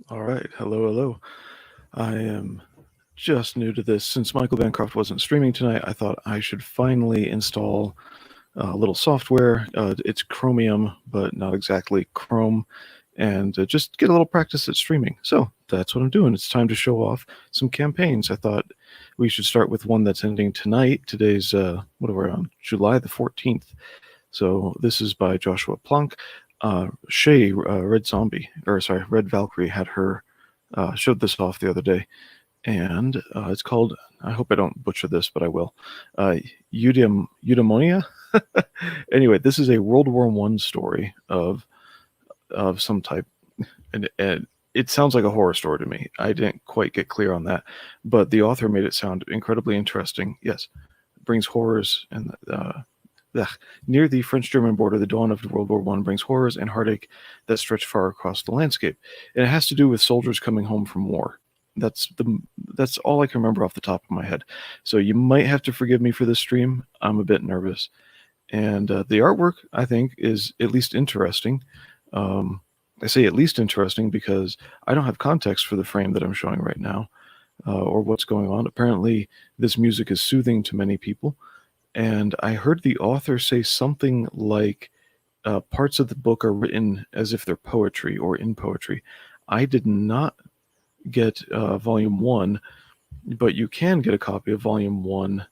All right. Hello, hello. I am just new to this. Since Michael Bancroft wasn't streaming tonight, I thought I should finally install a little software. It's Chromium, but not exactly Chrome, and just get a little practice at streaming. So that's what I'm doing. It's time to show off some campaigns. I thought we should start with one that's ending tonight. Today's, what are we on? July the 14th. So this is by Joshua Plunk. Shay, Red Valkyrie had her showed this off the other day, and it's called. I hope I don't butcher this, but I will. Eudaimonia. Anyway, this is a World War One story of some type, and it sounds like a horror story to me. I didn't quite get clear on that, but the author made it sound incredibly interesting. Yes, it brings horrors and. Near the French-German border, the dawn of World War I brings horrors and heartache that stretch far across the landscape. And it has to do with soldiers coming home from war. That's all I can remember off the top of my head. So you might have to forgive me for this stream. I'm a bit nervous. And the artwork, I think, is at least interesting. I say at least interesting because I don't have context for the frame that I'm showing right now or what's going on. Apparently, this music is soothing to many people. And I heard the author say something like parts of the book are written as if they're poetry or in poetry. I did not get volume 1, but you can get a copy of volume 1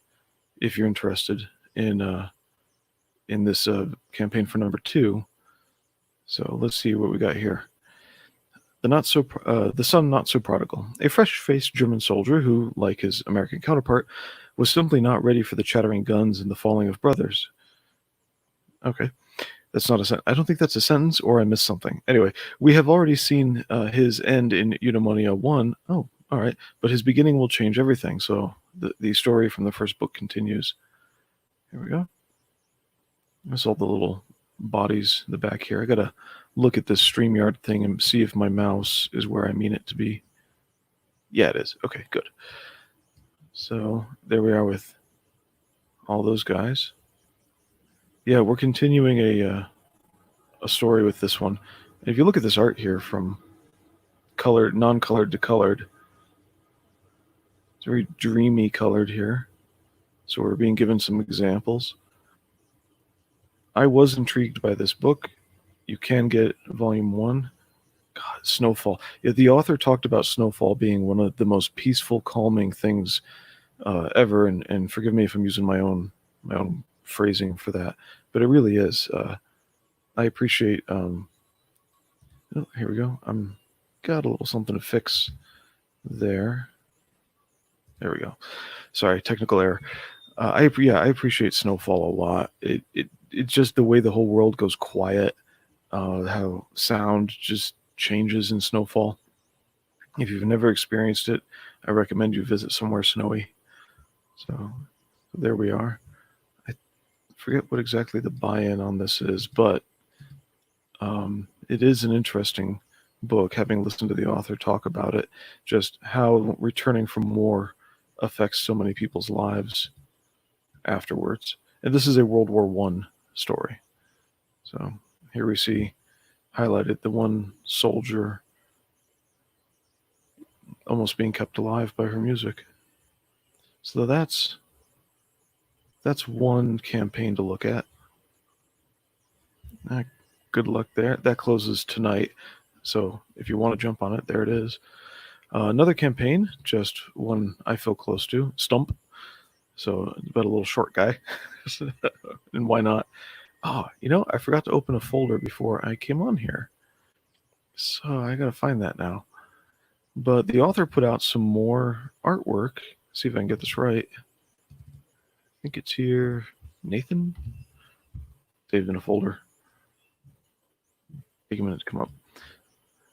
if you're interested in this campaign for number 2. So let's see what we got here. The son not so prodigal. A fresh-faced German soldier who, like his American counterpart, was simply not ready for the chattering guns and the falling of brothers. Okay, that's not a sentence. I don't think that's a sentence, or I missed something. Anyway, we have already seen his end in Eudaimonia 1. Oh, all right. But his beginning will change everything. So the story from the first book continues. Here we go. There's all the little bodies in the back here. I got to look at this StreamYard thing and see if my mouse is where I mean it to be. Yeah, it is. Okay, good. So there we are with all those guys. Yeah, we're continuing a story with this one. And if you look at this art here from colored, non-colored to colored, it's very dreamy colored here. So we're being given some examples. I was intrigued by this book. You can get volume 1. God, snowfall. Yeah, the author talked about snowfall being one of the most peaceful, calming things ever. And forgive me if I'm using my own phrasing for that, but it really is. I appreciate. Oh, here we go. I'm got a little something to fix there. There we go. Sorry, technical error. I appreciate snowfall a lot. It's just the way the whole world goes quiet. How sound just changes in snowfall. If you've never experienced it, I recommend you visit somewhere snowy. So there we are. I forget what exactly the buy-in on this is, but it is an interesting book, having listened to the author talk about it, just how returning from war affects so many people's lives afterwards. And this is a World War One story. So here we see highlighted the one soldier almost being kept alive by her music. So that's one campaign to look at. Good luck there. That closes tonight. So if you want to jump on it, there it is. Another campaign, just one I feel close to, Stump. So it's about a little short guy. And why not? Oh, I forgot to open a folder before I came on here. So I got to find that now. But the author put out some more artwork. See if I can get this right. I think it's here. Nathan? Saved in a folder. Take a minute to come up.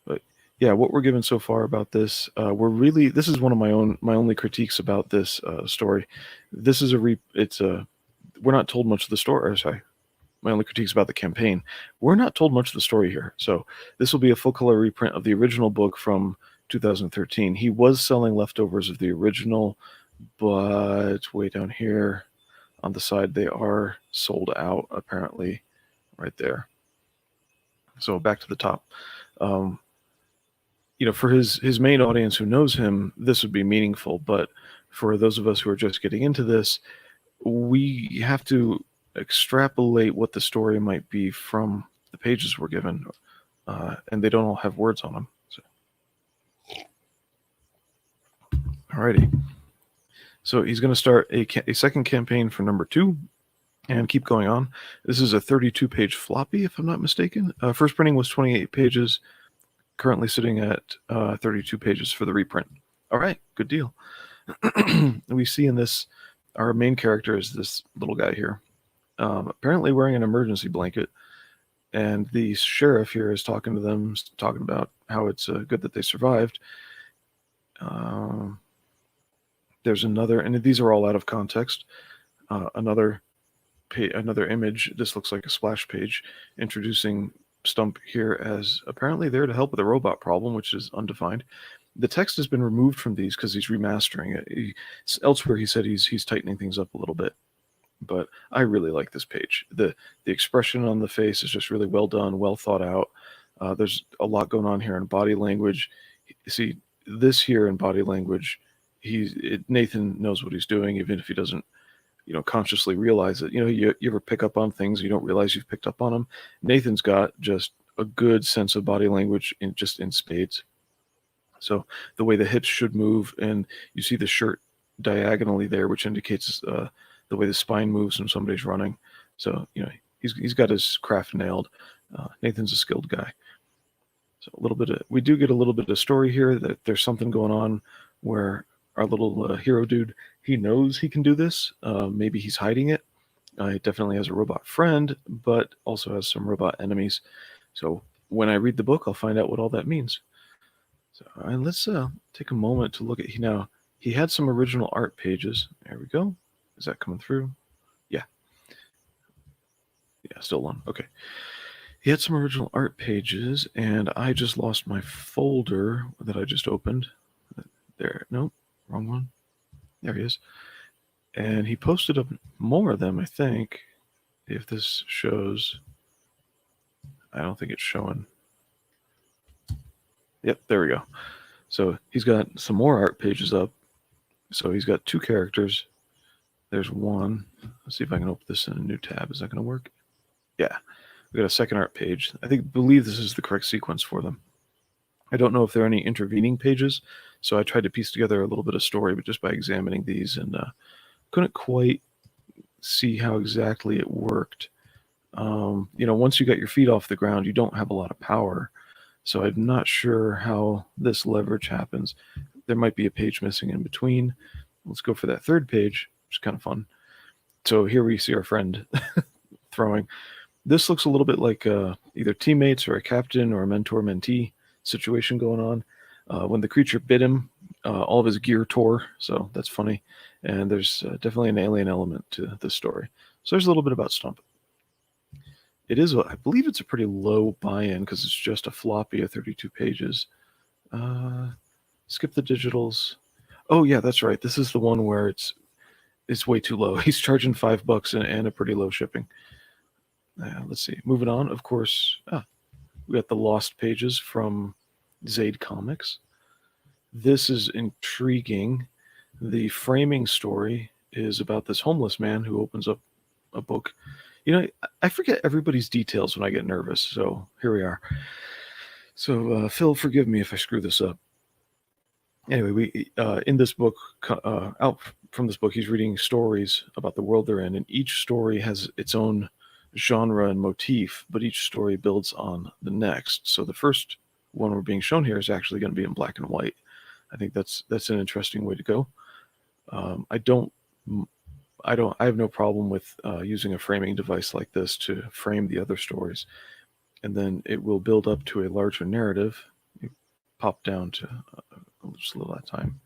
But yeah, what we're given so far about this, this is one of my only critiques about this story. This is we're not told much of the story. Sorry, my only critiques about the campaign. We're not told much of the story here. So this will be a full color reprint of the original book from 2013. He was selling leftovers of the original, but way down here on the side, they are sold out apparently right there. So back to the top. for his main audience who knows him, this would be meaningful. But for those of us who are just getting into this, we have to extrapolate what the story might be from the pages we're given, and they don't all have words on them. So. Alrighty. So he's going to start a second campaign for number 2 and keep going on. This is a 32-page floppy, if I'm not mistaken. First printing was 28 pages, currently sitting at 32 pages for the reprint. All right, good deal. We see in this, our main character is this little guy here, apparently wearing an emergency blanket, and the sheriff here is talking to them, talking about how it's good that they survived. There's another, and these are all out of context, another image. This looks like a splash page introducing Stump here as apparently there to help with a robot problem, which is undefined. The text has been removed from these because he's remastering it. Elsewhere, he said he's tightening things up a little bit, but I really like this page. The expression on the face is just really well done, well thought out. There's a lot going on here in body language. See, this here in body language, Nathan knows what he's doing, even if he doesn't, consciously realize it. You ever pick up on things you don't realize you've picked up on them. Nathan's got just a good sense of body language in spades. So the way the hips should move, and you see the shirt diagonally there, which indicates the way the spine moves when somebody's running. So he's got his craft nailed. Nathan's a skilled guy. So we do get a little bit of story here that there's something going on where our little hero dude, he knows he can do this. Maybe he's hiding it. He definitely has a robot friend, but also has some robot enemies. So when I read the book, I'll find out what all that means. So let's take a moment to look at. Now, he had some original art pages. There we go. Is that coming through? Yeah. Yeah, still one. Okay. He had some original art pages, and I just lost my folder that I just opened. There. Nope. Wrong one. There he is. And he posted up more of them, I think. If this shows. I don't think it's showing. Yep, there we go. So he's got some more art pages up. So he's got 2 characters. There's one. Let's see if I can open this in a new tab. Is that going to work? Yeah. We got a second art page. I believe this is the correct sequence for them. I don't know if there are any intervening pages, so I tried to piece together a little bit of story, but just by examining these, and couldn't quite see how exactly it worked. Once you got your feet off the ground, you don't have a lot of power, so I'm not sure how this leverage happens. There might be a page missing in between. Let's go for that third page, which is kind of fun. So here we see our friend throwing. This looks a little bit like either teammates or a captain or a mentor-mentee situation going on. When the creature bit him, all of his gear tore, so that's funny. And there's definitely an alien element to this story. So there's a little bit about Stump. It is, I believe it's a pretty low buy-in because it's just a floppy of 32 pages. Skip the digitals. Oh yeah, that's right. This is the one where it's way too low. He's charging $5 and a pretty low shipping. Let's see. Moving on, of course, we got the lost pages from Zaid Comics. This is intriguing. The framing story is about this homeless man who opens up a book. I forget everybody's details when I get nervous, so here we are. So, Phil, forgive me if I screw this up. Anyway, we in this book, out from this book, he's reading stories about the world they're in, and each story has its own genre and motif, but each story builds on the next. So the first one we're being shown here is actually going to be in black and white. I think that's an interesting way to go. I have no problem with using a framing device like this to frame the other stories, and then it will build up to a larger narrative. You pop down to just a little at a time.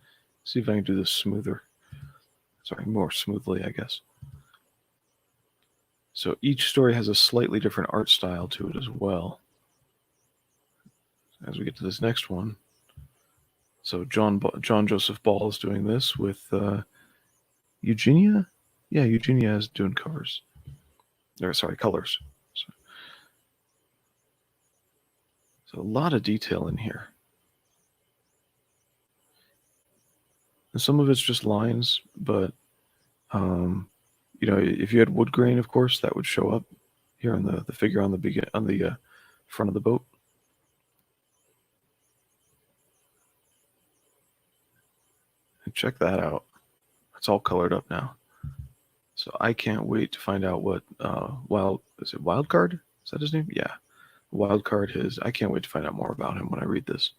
See if I can do this smoother. Sorry, more smoothly, I guess. So each story has a slightly different art style to it as well. As we get to this next one, so John Joseph Ball is doing this with Eugenia. Yeah, Eugenia is doing covers. Colors. So a lot of detail in here. And some of it's just lines, but if you had wood grain, of course, that would show up here on the figure on the front of the boat. And check that out. It's all colored up now. So I can't wait to find out what Wildcard? Is that his name? Yeah. Wildcard is. I can't wait to find out more about him when I read this.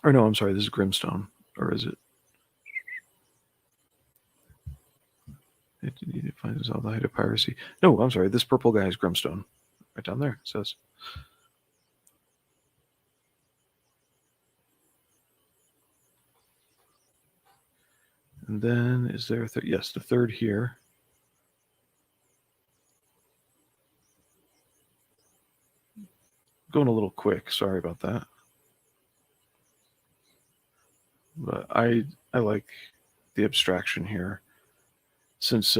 Or no, I'm sorry, this is Grimstone. Or is it? It finds all the height of piracy. No, I'm sorry, this purple guy is Grimstone. Right down there, it says. And then, is there a third? Yes, the third here. Going a little quick, sorry about that. But I like the abstraction here. Since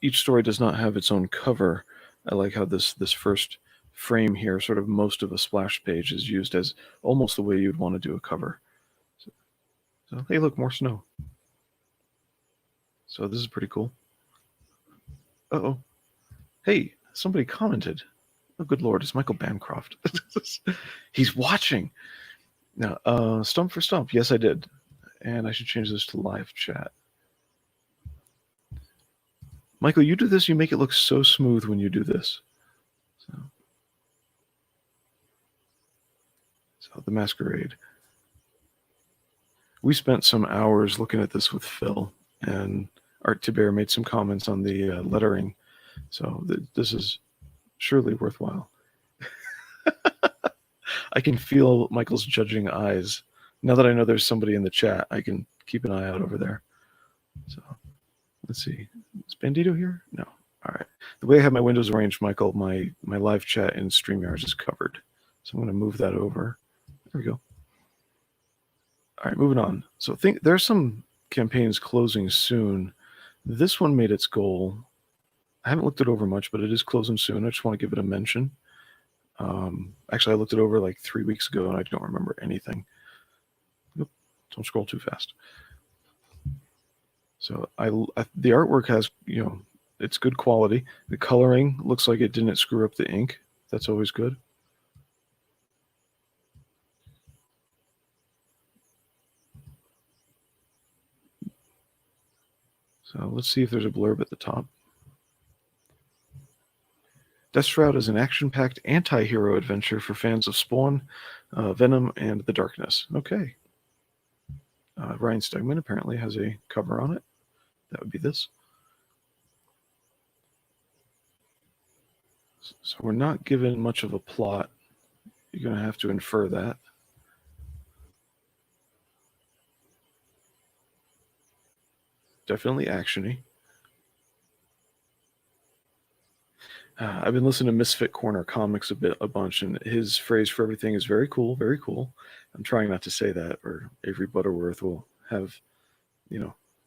each story does not have its own cover, I like how this first frame here, sort of most of a splash page, is used as almost the way you'd want to do a cover. So hey, look, more snow. So this is pretty cool. Uh-oh. Hey, somebody commented. Oh, good Lord, it's Michael Bancroft. He's watching. Now, stump for stump. Yes, I did. And I should change this to live chat. Michael, you do this, you make it look so smooth when you do this. So the Masquerade. We spent some hours looking at this with Phil, and Art Tiber made some comments on the lettering. So this is surely worthwhile. I can feel Michael's judging eyes. Now that I know there's somebody in the chat, I can keep an eye out over there. So let's see. Is Bandito here? No. All right. The way I have my windows arranged, Michael, my live chat in StreamYard is covered. So I'm going to move that over. There we go. All right, moving on. So there's some campaigns closing soon. This one made its goal. I haven't looked it over much, but it is closing soon. I just want to give it a mention. Actually, I looked it over like 3 weeks ago, and I don't remember anything. Nope, don't scroll too fast. So the artwork has, it's good quality. The coloring looks like it didn't screw up the ink. That's always good. So let's see if there's a blurb at the top. Death Shroud is an action-packed anti-hero adventure for fans of Spawn, Venom, and the Darkness. Okay. Ryan Stegman apparently has a cover on it. That would be this. So we're not given much of a plot. You're going to have to infer that. Definitely action-y. I've been listening to Misfit Corner comics a bunch, and his phrase for everything is very cool, very cool. I'm trying not to say that, or Avery Butterworth will have,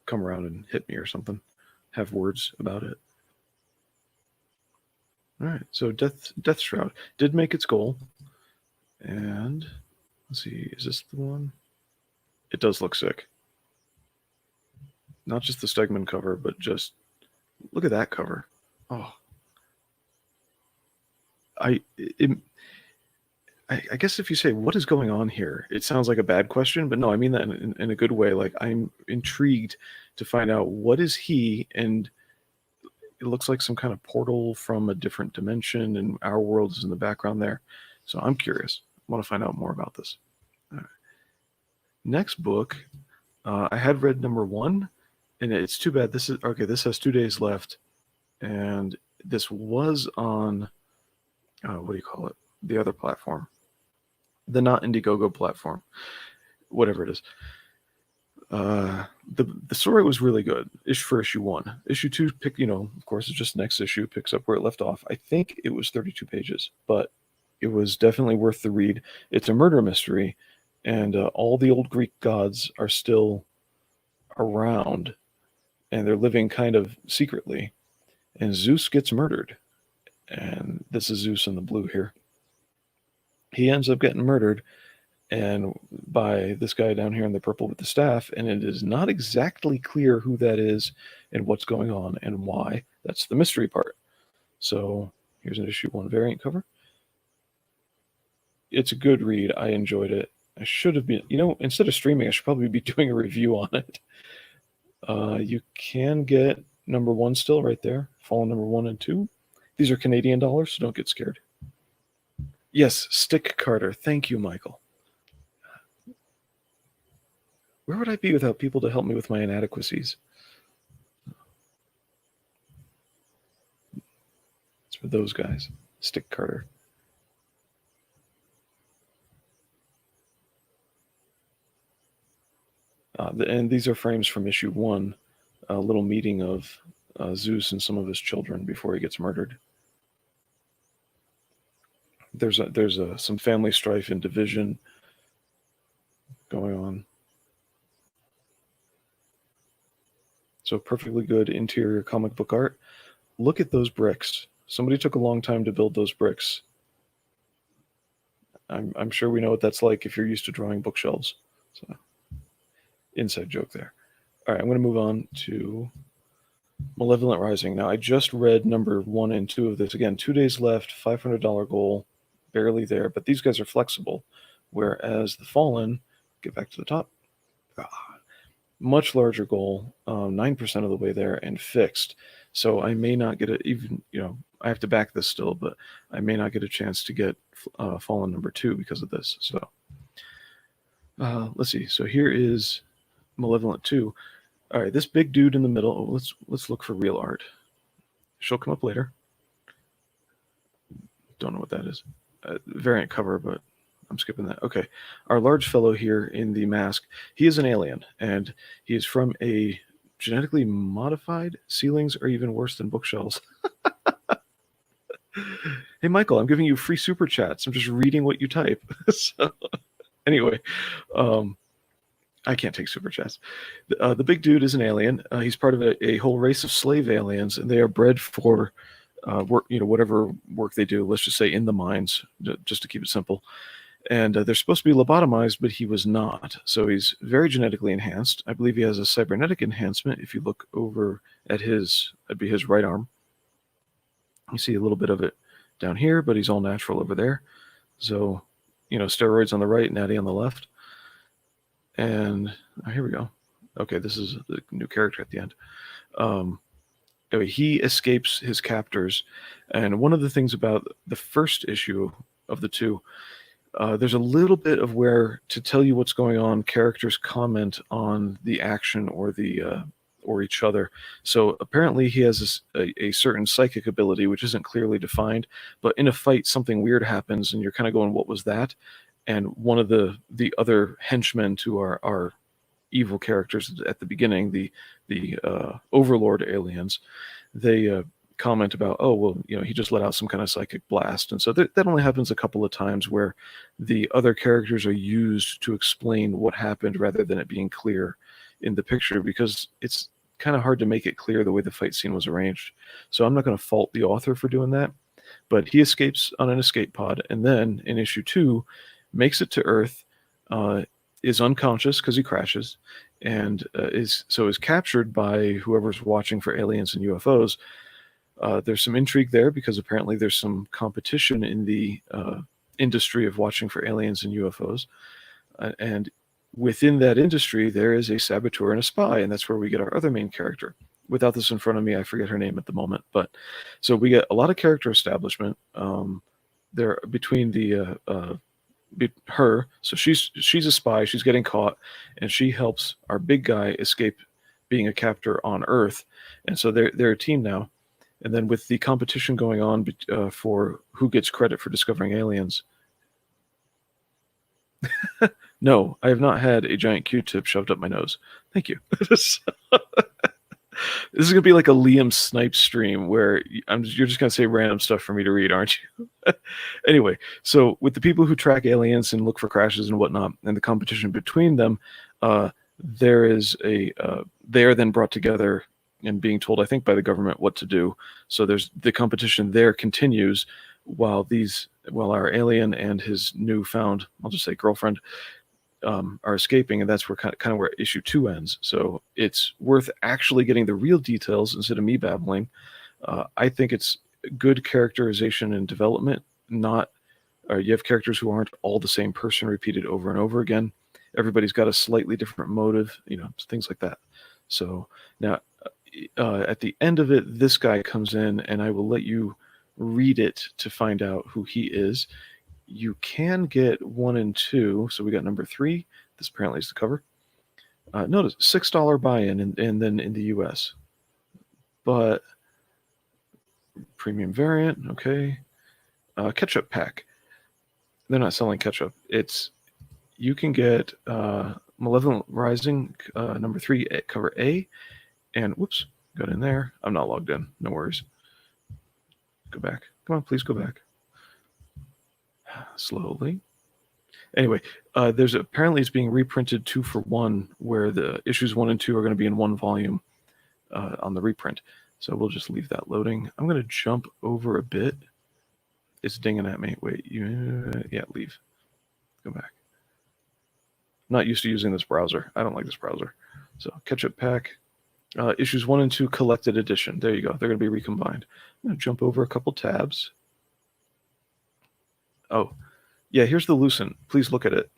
come around and hit me or something, have words about it. All right, so Death Shroud did make its goal, and let's see, is this the one? It does look sick. Not just the Stegman cover, but just look at that cover. Oh. I guess if you say, what is going on here, it sounds like a bad question, but no, I mean that in a good way. Like, I'm intrigued to find out what is he, and it looks like some kind of portal from a different dimension, and our world is in the background there. So I'm curious. I want to find out more about this. All right. Next book, I had read number 1, and it's too bad. This has 2 days left, and this was on what do you call it? The other platform. The not Indiegogo platform. Whatever it is. The story was really good. For issue 1. Issue 2, of course, it's just next issue, picks up where it left off. I think it was 32 pages, but it was definitely worth the read. It's a murder mystery, and all the old Greek gods are still around, and they're living kind of secretly. And Zeus gets murdered. And this is Zeus in the blue here. He ends up getting murdered, and by this guy down here in the purple with the staff, and it is not exactly clear who that is and what's going on and why. That's the mystery part. So here's an issue 1 variant cover. It's a good read. I enjoyed it. I should have been, instead of streaming, I should probably be doing a review on it. You can get number 1 still right there. Fallen number 1 and 2. These are Canadian dollars, so don't get scared. Yes, Stick Carter. Thank you, Michael. Where would I be without people to help me with my inadequacies? It's for those guys. Stick Carter. And these are frames from issue 1, a little meeting of Zeus and some of his children before he gets murdered. There's some family strife and division going on. So perfectly good interior comic book art. Look at those bricks. Somebody took a long time to build those bricks. I'm sure we know what that's like if you're used to drawing bookshelves. So, inside joke there. All right, I'm going to move on to Malevolent Rising. Now, I just read number 1 and 2 of this. Again, 2 days left, $500 goal, barely there. But these guys are flexible, whereas the Fallen, get back to the top, much larger goal, 9% of the way there and fixed. So I may not get it even, I have to back this still, but I may not get a chance to get Fallen number 2 because of this. So let's see. So here is Malevolent 2. All right, this big dude in the middle. Let's look for real art. She'll come up later. Don't know what that is. Variant cover, but I'm skipping that. Okay, our large fellow here in the mask. He is an alien, and he is from a genetically modified. Ceilings are even worse than bookshelves. Hey, Michael, I'm giving you free super chats. I'm just reading what you type. So, anyway, I can't take super chats. The big dude is an alien. He's part of a whole race of slave aliens, and they are bred for work, whatever work they do. Let's just say in the mines, just to keep it simple. And they're supposed to be lobotomized, but he was not. So he's very genetically enhanced. I believe he has a cybernetic enhancement. If you look over at that'd be his right arm. You see a little bit of it down here, but he's all natural over there. So, steroids on the right, natty on the left. And here we go. Okay, this is the new character at the end. Anyway, he escapes his captors. And one of the things about the first issue of the 2, there's a little bit of where, to tell you what's going on, characters comment on the action or or each other. So apparently he has a certain psychic ability, which isn't clearly defined, but in a fight, something weird happens and you're kind of going, what was that? And one of the other henchmen to our evil characters at the beginning, the overlord aliens, they comment about, oh, well, he just let out some kind of psychic blast. And so that only happens a couple of times where the other characters are used to explain what happened rather than it being clear in the picture, because it's kind of hard to make it clear the way the fight scene was arranged. So I'm not going to fault the author for doing that, but he escapes on an escape pod, and then in issue 2 makes it to Earth, is unconscious because he crashes, and is captured by whoever's watching for aliens and UFOs. There's some intrigue there because apparently there's some competition in the industry of watching for aliens and UFOs, and within that industry there is a saboteur and a spy, and that's where we get our other main character. Without this in front of me, I forget her name at the moment, but so we get a lot of character establishment there between her. So she's a spy, she's getting caught, and she helps our big guy escape being a captor on Earth, and so they're a team now. And then with the competition going on for who gets credit for discovering aliens. No, I have not had a giant Q-tip shoved up my nose. Thank you. This is going to be like a Liam Snipes stream where you're just going to say random stuff for me to read, aren't you? Anyway, so with the people who track aliens and look for crashes and whatnot, and the competition between them, they are then brought together and being told, I think, by the government what to do. So there's the competition there continues while these while our alien and his newfound, I'll just say girlfriend, are escaping, and that's where kind of where issue 2 ends. So it's worth actually getting the real details instead of me babbling. I think it's good characterization and development. Not you have characters who aren't all the same person repeated over and over again. Everybody's got a slightly different motive, things like that. So now at the end of it, this guy comes in, and I will let you read it to find out who he is. You can get 1 and 2. So we got number 3. This apparently is the cover. Notice $6 buy-in, and then in the US. But premium variant, okay. Ketchup pack. They're not selling ketchup. You can get Malevolent Rising number 3 at cover A, and whoops, got in there. I'm not logged in. No worries. Go back. Come on, please go back. Slowly. Anyway, there's apparently it's being reprinted 2 for 1, where the issues 1 and 2 are going to be in one volume on the reprint. So we'll just leave that loading. I'm going to jump over a bit. It's dinging at me. Wait, yeah, leave. Go back. Not used to using this browser. I don't like this browser. So Ketchup Pack, issues 1 and 2 collected edition. There you go. They're going to be recombined. I'm going to jump over a couple tabs. Oh, yeah, here's the Lucent. Please look at it.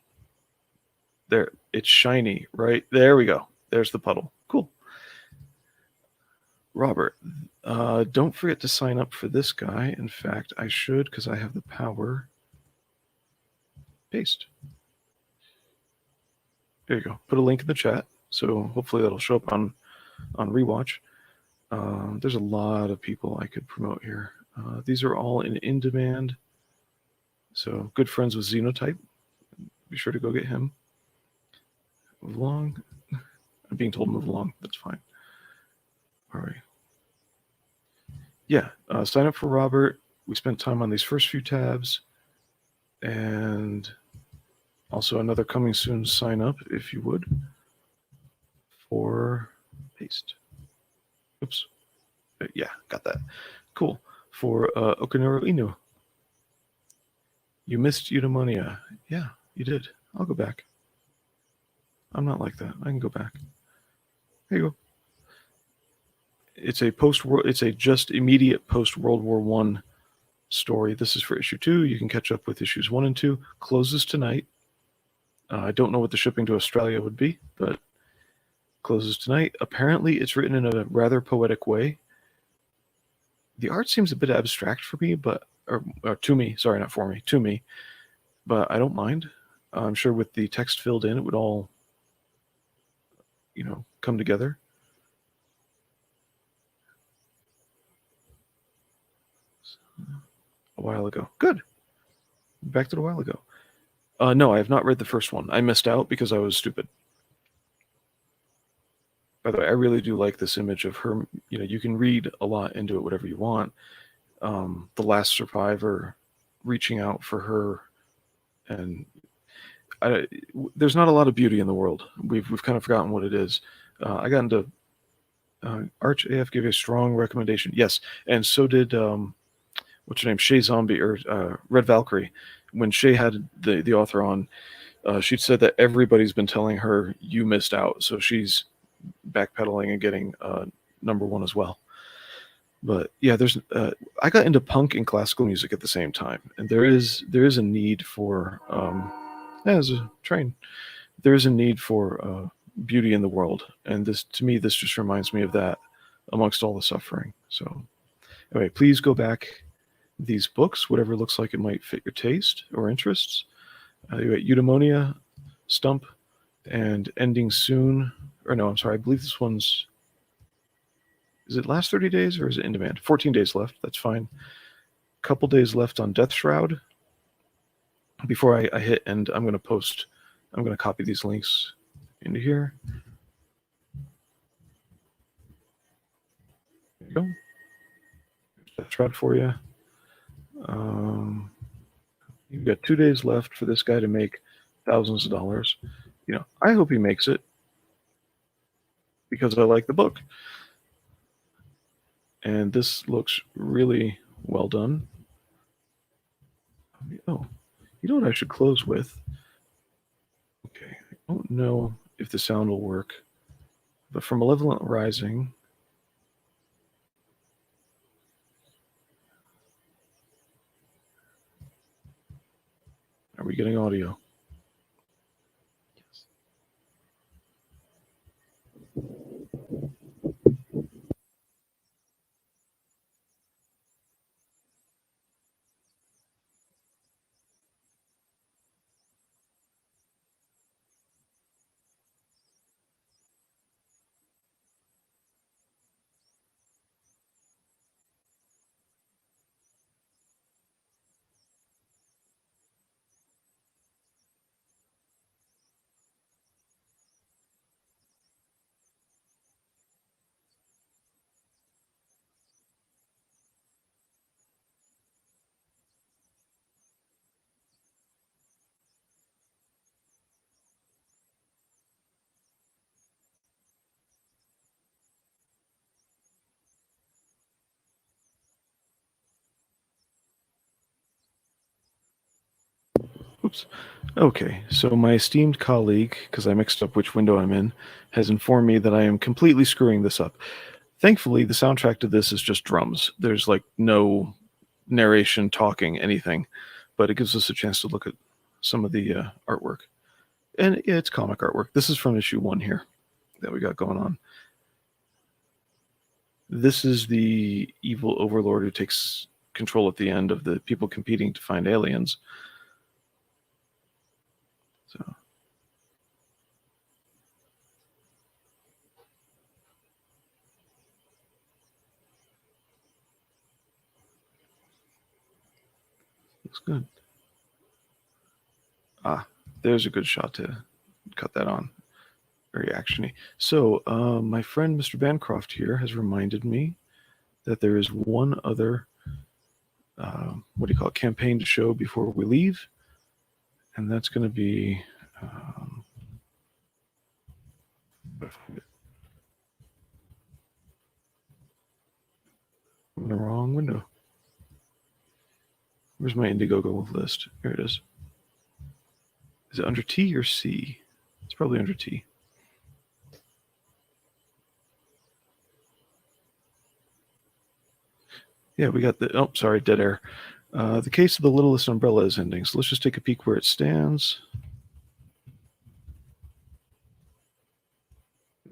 There, it's shiny, right? There we go. There's the puddle. Cool. Robert, don't forget to sign up for this guy. In fact, I should, because I have the power. Paste. There you go. Put a link in the chat, so hopefully that'll show up on Rewatch. There's a lot of people I could promote here. These are all in demand. So good friends with Xenotype. Be sure to go get him. Move along. I'm being told to move along. That's fine. All right. Yeah, sign up for Robert. We spent time on these first few tabs. And also another coming soon sign up, if you would, for paste. Oops. Yeah, got that. Cool. For Okuri-Inu. You missed Eudaimonia. Yeah, you did. I'll go back. I'm not like that. I can go back. There you go. It's a just immediate post World War I story. This is for issue 2. You can catch up with issues 1 and 2. Closes tonight. I don't know what the shipping to Australia would be, but closes tonight. Apparently, it's written in a rather poetic way. The art seems a bit abstract for me, or to me. Sorry, not for me. To me, but I don't mind. I'm sure with the text filled in, it would all, come together. A while ago. Good. Back to a while ago. No, I have not read the first one. I missed out because I was stupid. By the way, I really do like this image of her. You can read a lot into it, whatever you want. The last survivor reaching out for her, and there's not a lot of beauty in the world. We've kind of forgotten what it is. I got into Arch AF gave a strong recommendation. Yes, and so did what's her name, Shay Zombie or Red Valkyrie. When Shay had the author on, she said that everybody's been telling her you missed out, so she's backpedaling and getting number 1 as well. But yeah, I got into punk and classical music at the same time, and there is a need for as a train. There is a need for beauty in the world, and this just reminds me of that amongst all the suffering. So anyway, please go back these books, whatever looks like it might fit your taste or interests. You got Eudaimonia, Stump, and Ending Soon. Or no, I'm sorry, I believe this one's... Is it last 30 days or is it in demand? 14 days left. That's fine. Couple days left on Death Shroud. Before I hit end, I'm going to copy these links into here. There you go. Death Shroud for you. You've got 2 days left for this guy to make thousands of dollars. I hope he makes it because I like the book. And this looks really well done. Oh, you know what I should close with? Okay, I don't know if the sound will work, but from Malevolent Rising. Are we getting audio? Yes. Oops. Okay, so my esteemed colleague, because I mixed up which window I'm in, has informed me that I am completely screwing this up. Thankfully, the soundtrack to this is just drums. There's like no narration, talking, anything, but it gives us a chance to look at some of the artwork. And yeah, it's comic artwork. This is from issue 1 here that we got going on. This is the evil overlord who takes control at the end of the people competing to find aliens. So looks good. Ah, there's a good shot to cut that on. Very actiony. So my friend Mr. Bancroft here has reminded me that there is one other what do you call it, campaign to show before we leave, and that's going to be in the wrong window. Where's my Indiegogo list? Here it is. Is it under T or C? It's probably under T. Yeah, we got the, oh, sorry, dead air. The case of the Littlest Umbrella is ending, so let's just take a peek where it stands.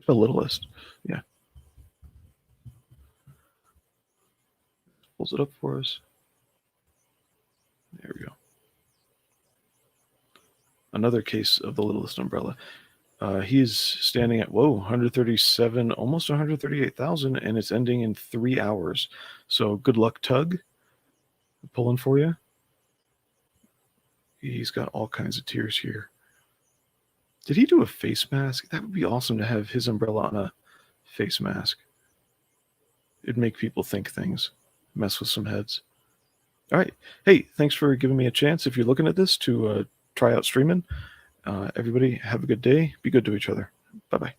The Littlest, yeah. Pulls it up for us. There we go. Another case of the Littlest Umbrella. He's standing at 137, almost 138,000, and it's ending in 3 hours. So good luck, Tug. Pulling for you. He's got all kinds of tiers here. Did he do a face mask? That would be awesome to have his umbrella on a face mask. It'd make people think things, mess with some heads. All right. Hey, thanks for giving me a chance, if you're looking at this, to try out streaming. Everybody, have a good day. Be good to each other. Bye-bye.